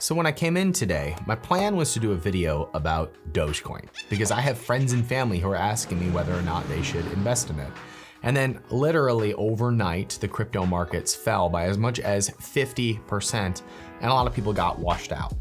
So when I came in today, my plan was to do a video about Doge Coin because I have friends and family who are asking me whether or not they should invest in it. And then literally overnight, the crypto markets fell by as much as 50%, and a lot of people got washed out.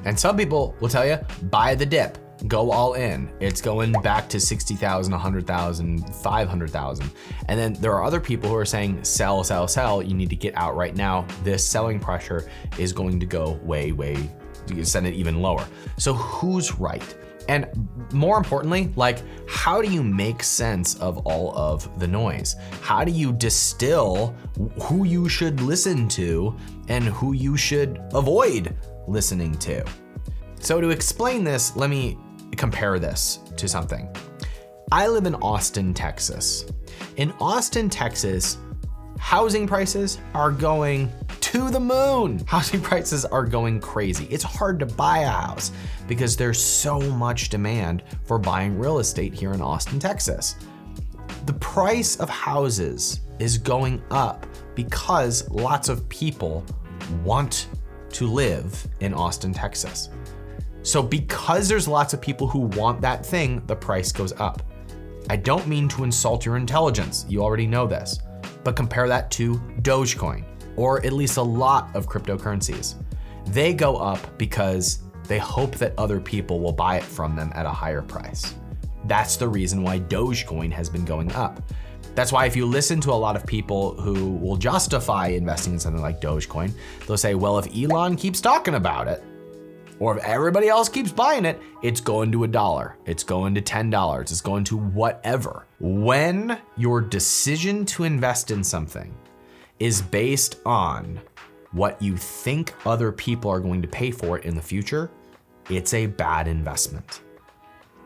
And some people will tell you, buy the dip, go all in. It's going back to 60,000, 100,000, 500,000. And then there are other people who are saying, sell, sell, sell. You need to get out right now. This selling pressure is going to go way, you can send it even lower. So who's right? And more importantly, like, how do you make sense of all of the noise? How do you distill who you should listen to and who you should avoid listening to? So to explain this, let me compare this to something. I live in Austin, Texas. In Austin, Texas, housing prices are going to the moon. Housing prices are going crazy. It's hard to buy a house because there's so much demand for buying real estate here in Austin, Texas. The price of houses is going up because lots of people want to live in Austin, Texas. So because there's lots of people who want that thing, the price goes up. I don't mean to insult your intelligence. You already know this, but compare that to Doge Coin, or at least a lot of cryptocurrencies. They go up because they hope that other people will buy it from them at a higher price. That's the reason why Doge Coin has been going up. That's why if you listen to a lot of people who will justify investing in something like Doge Coin, they'll say, well, if Elon keeps talking about it, or if everybody else keeps buying it, it's going to $1, it's going to $10, it's going to whatever. When your decision to invest in something is based on what you think other people are going to pay for it in the future, it's a bad investment.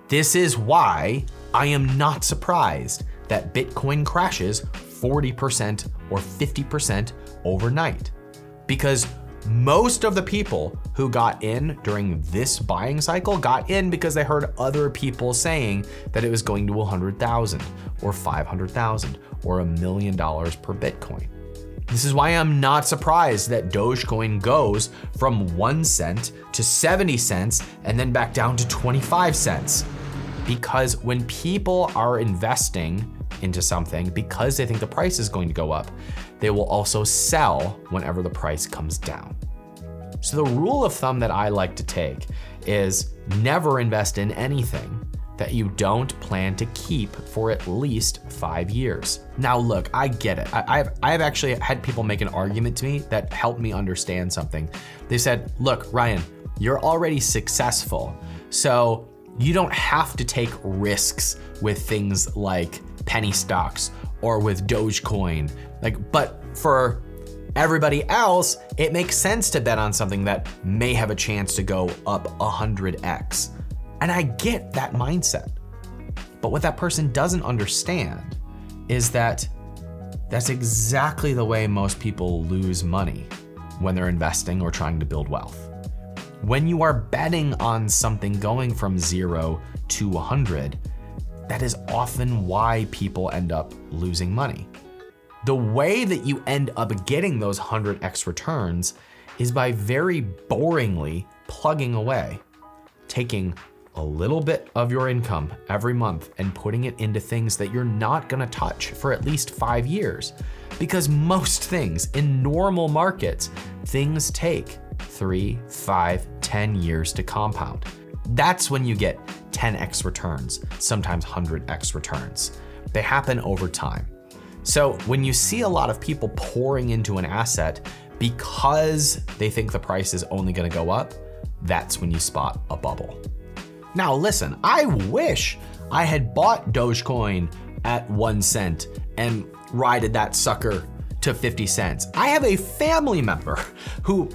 This is why I am not surprised that Bitcoin crashes 40% or 50% overnight, because most of the people who got in during this buying cycle got in because they heard other people saying that it was going to 100,000 or 500,000 or $1 million per Bitcoin. This is why I'm not surprised that Dogecoin goes from 1 cent to 70 cents and then back down to 25 cents. Because when people are investing into something because they think the price is going to go up, they will also sell whenever the price comes down. So the rule of thumb that I like to take is never invest in anything that you don't plan to keep for at least 5 years. Now look, I get it. I've actually had people make an argument to me that helped me understand something. They said, look, Ryan, you're already successful, so you don't have to take risks with things like penny stocks or with Dogecoin. But for everybody else, it makes sense to bet on something that may have a chance to go up 100x. And I get that mindset. But what that person doesn't understand is that that's exactly the way most people lose money when they're investing or trying to build wealth. When you are betting on something going from 0 to 100, that is often why people end up losing money. The way that you end up getting those 100x returns is by very boringly plugging away, taking a little bit of your income every month and putting it into things that you're not gonna touch for at least 5 years. Because most things in normal markets, things take 3, 5, 10 years to compound. That's when you get 10x returns, sometimes 100x returns. They happen over time. So when you see a lot of people pouring into an asset because they think the price is only gonna go up, that's when you spot a bubble. Now listen, I wish I had bought Dogecoin at 1 cent and rided that sucker to 50 cents. I have a family member who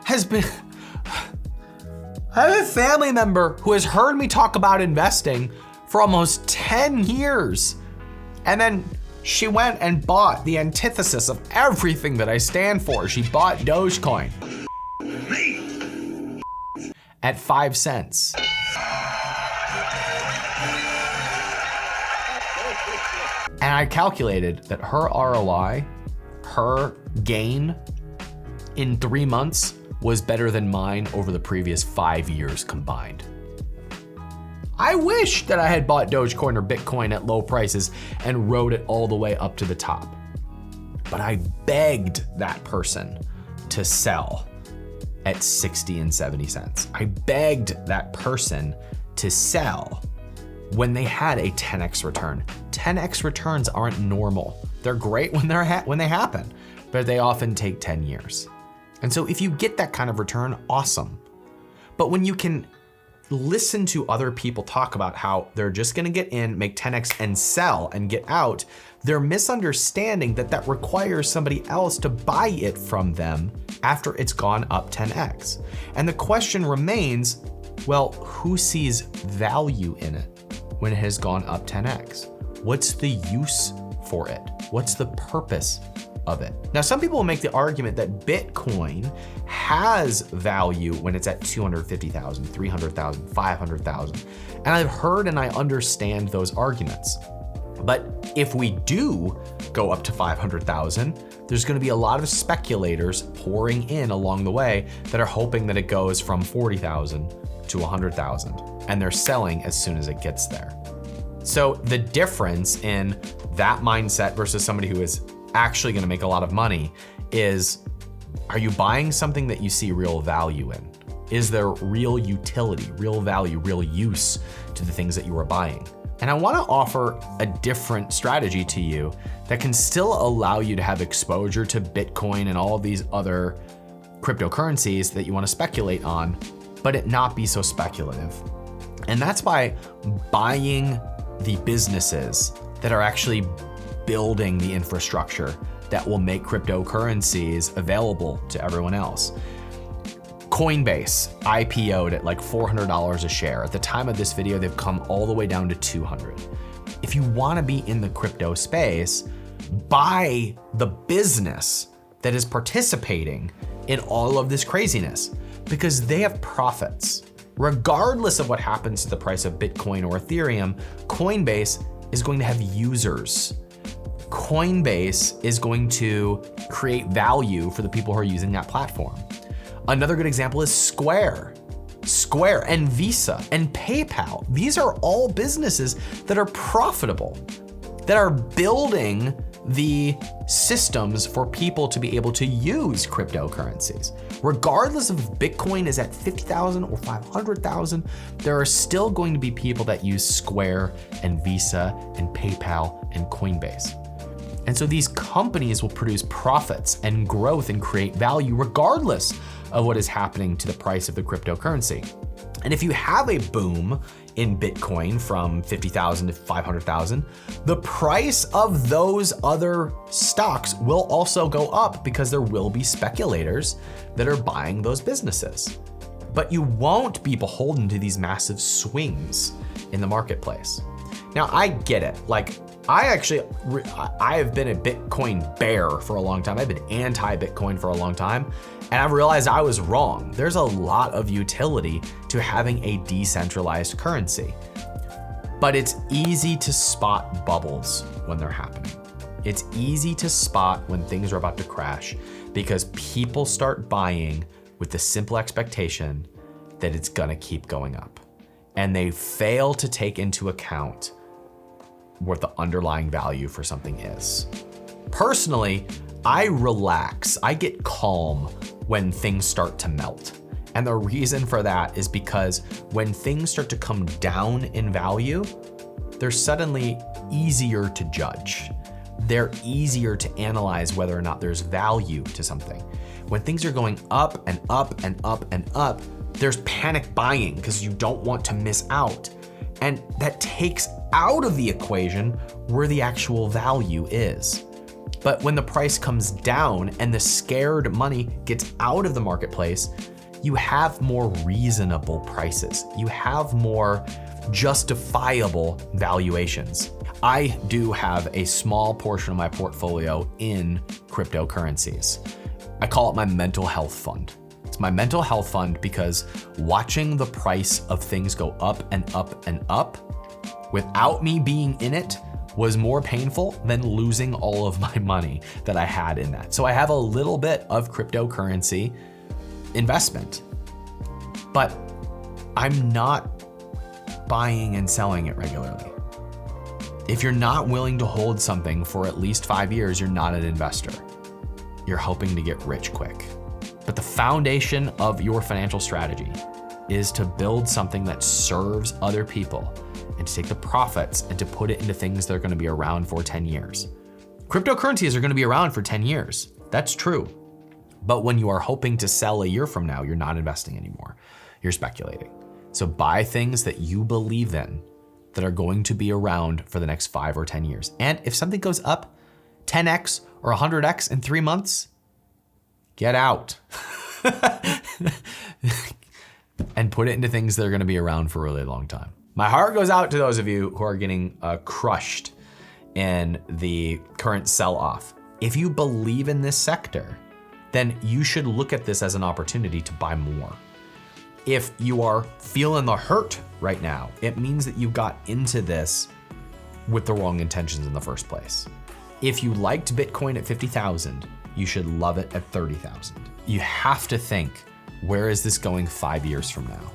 has heard me talk about investing for almost 10 years. And then she went and bought the antithesis of everything that I stand for. She bought Dogecoin at 5 cents. And I calculated that her ROI, her gain in 3 months was better than mine over the previous 5 years combined. I wish that I had bought Dogecoin or Bitcoin at low prices and rode it all the way up to the top. But I begged that person to sell at 60 and 70 cents. I begged that person to sell when they had a 10x return. 10x returns aren't normal. They're great when they happen, but they often take 10 years. And so if you get that kind of return, awesome. But when you can listen to other people talk about how they're just gonna get in, make 10x and sell and get out, they're misunderstanding that that requires somebody else to buy it from them after it's gone up 10x. And the question remains, well, who sees value in it when it has gone up 10x? What's the use for it? What's the purpose of it? Now, some people will make the argument that Bitcoin has value when it's at 250,000, 300,000, 500,000. And I've heard and I understand those arguments. But if we do go up to 500,000, there's gonna be a lot of speculators pouring in along the way that are hoping that it goes from 40,000 to 100,000, and they're selling as soon as it gets there. So the difference in that mindset versus somebody who is actually gonna make a lot of money is, are you buying something that you see real value in? Is there real utility, real value, real use to the things that you are buying? And I wanna offer a different strategy to you that can still allow you to have exposure to Bitcoin and all of these other cryptocurrencies that you wanna speculate on, but it not be so speculative. And that's by buying the businesses that are actually building the infrastructure that will make cryptocurrencies available to everyone else. Coinbase IPO'd at like $400 a share. At the time of this video, they've come all the way down to 200. If you wanna be in the crypto space, buy the business that is participating in all of this craziness, because they have profits. Regardless of what happens to the price of Bitcoin or Ethereum, Coinbase is going to have users. Coinbase is going to create value for the people who are using that platform. Another good example is Square and Visa and PayPal. These are all businesses that are profitable, that are building the systems for people to be able to use cryptocurrencies. Regardless of if Bitcoin is at 50,000 or 500,000, there are still going to be people that use Square and Visa and PayPal and Coinbase. And so these companies will produce profits and growth and create value regardless of what is happening to the price of the cryptocurrency. And if you have a boom in Bitcoin from 50,000 to 500,000, the price of those other stocks will also go up because there will be speculators that are buying those businesses. But you won't be beholden to these massive swings in the marketplace. Now, I get it. Like, I have been a Bitcoin bear for a long time. I've been anti-Bitcoin for a long time, and I've realized I was wrong. There's a lot of utility to having a decentralized currency, but it's easy to spot bubbles when they're happening. It's easy to spot when things are about to crash because people start buying with the simple expectation that it's gonna keep going up, and they fail to take into account what the underlying value for something is. Personally, I relax, I get calm when things start to melt. And the reason for that is because when things start to come down in value, they're suddenly easier to judge. They're easier to analyze whether or not there's value to something. When things are going up and up and up and up, there's panic buying because you don't want to miss out. And that takes out of the equation where the actual value is. But when the price comes down and the scared money gets out of the marketplace, you have more reasonable prices. You have more justifiable valuations. I do have a small portion of my portfolio in cryptocurrencies. I call it my mental health fund. It's my mental health fund because watching the price of things go up and up and up without me being in it was more painful than losing all of my money that I had in that. So I have a little bit of cryptocurrency investment, but I'm not buying and selling it regularly. If you're not willing to hold something for at least 5 years, you're not an investor. You're hoping to get rich quick. But the foundation of your financial strategy is to build something that serves other people and to take the profits and to put it into things that are gonna be around for 10 years. Cryptocurrencies are gonna be around for 10 years. That's true. But when you are hoping to sell a year from now, you're not investing anymore. You're speculating. So buy things that you believe in that are going to be around for the next 5 or 10 years. And if something goes up 10x or 100x in 3 months, get out. And put it into things that are gonna be around for a really long time. My heart goes out to those of you who are getting crushed in the current sell-off. If you believe in this sector, then you should look at this as an opportunity to buy more. If you are feeling the hurt right now, it means that you got into this with the wrong intentions in the first place. If you liked Bitcoin at 50,000, you should love it at 30,000. You have to think, where is this going 5 years from now?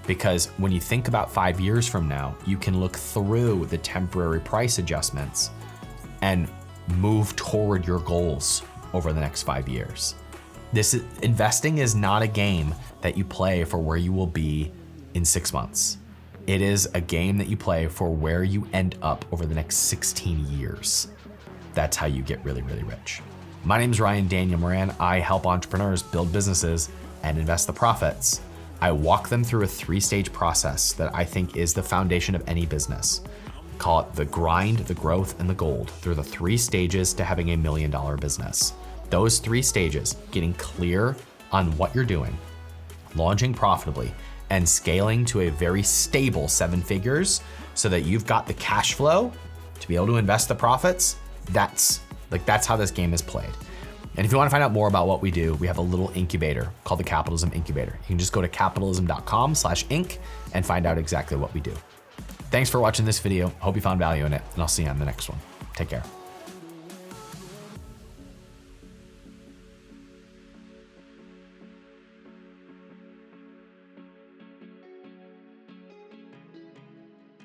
Because when you think about 5 years from now, you can look through the temporary price adjustments and move toward your goals over the next 5 years. Investing is not a game that you play for where you will be in 6 months. It is a game that you play for where you end up over the next 16 years. That's how you get really, really rich. My name is Ryan Daniel Moran. I help entrepreneurs build businesses and invest the profits. I walk them through a 3-stage process that I think is the foundation of any business. Call it the grind, the growth, and the gold. They're the 3 stages to having a $1 million business. Those 3 stages, getting clear on what you're doing, launching profitably, and scaling to a very stable 7 figures so that you've got the cash flow to be able to invest the profits. That's how this game is played. And if you want to find out more about what we do, we have a little incubator called the Capitalism Incubator. You can just go to capitalism.com/inc and find out exactly what we do. Thanks for watching this video. Hope you found value in it, and I'll see you on the next one. Take care.